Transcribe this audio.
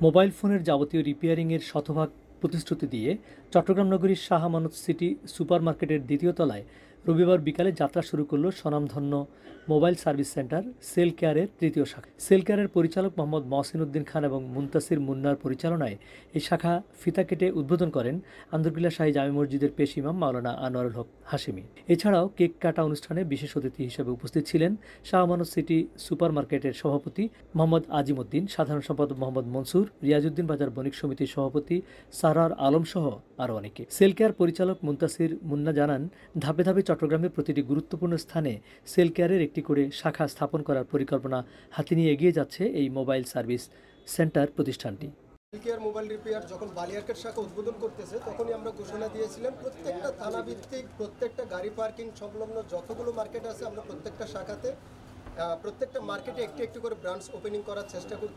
Mobile ফোনের যাবতীয় রিপেয়ারিংয়ের শতভাগ প্রতিশ্রুতি দিয়ে চট্টগ্রাম নগরীর শাহ আমানত সিটি সুপার মার্কেটের দ্বিতীয় তলায় রবিবার বিকালে যাত্রা শুরু করল স্বনামধন্য মোবাইল সার্ভিস সেন্টার সেল কেয়ারের তৃতীয় শাখা। সেল কেয়ারের পরিচালক মোহাম্মদ মহসিন উদ্দিন খান এবং মুনতাসির মুন্নার পরিচালনায় এই শাখা ফিতা কেটে উদ্বোধন করেন আন্দরকিল্লা শাহী জামে মসজিদের পেশ ইমাম মাওলানা আনোয়ারুল হক হাশেমি। এছাড়াও কেক কাটা অনুষ্ঠানে বিশেষ অতিথি হিসেবে উপস্থিত ছিলেন শাহ আমানত সিটি সুপার মার্কেটের সভাপতি মোহাম্মদ আজিম উদ্দিন, সাধারণ সম্পাদক মোহাম্মদ মনসুর, রিয়াজউদ্দিন বাজার বণিক সমিতির সভাপতি সারার আলম সহ আরও অনেকে। সেল কেয়ার পরিচালক মুনতাসির মুন্না জানান, ধাপে ধাপে চট্টগ্রামের প্রতিটি গুরুত্বপূর্ণ স্থানে সেল কেয়ারের একটি করে শাখা স্থাপন করার পরিকল্পনা হাতে নিয়ে এগিয়ে যাচ্ছে এই মোবাইল সার্ভিস সেন্টার প্রতিষ্ঠানটি। সেল কেয়ার মোবাইল রিপেয়ার যখন বালিয়ারকেট শাখা উদ্বোধন করতেছে তখনই আমরা ঘোষণা দিয়েছিলাম প্রত্যেকটা থানাভিত্তিক প্রত্যেকটা গাড়ি পার্কিং সংলগ্ন যতগুলো মার্কেট আছে আমরা প্রত্যেকটা শাখাতে প্রত্যেকটা মার্কেটে একটু একটু করে ব্রাঞ্চ ওপেনিং করার চেষ্টা করছি।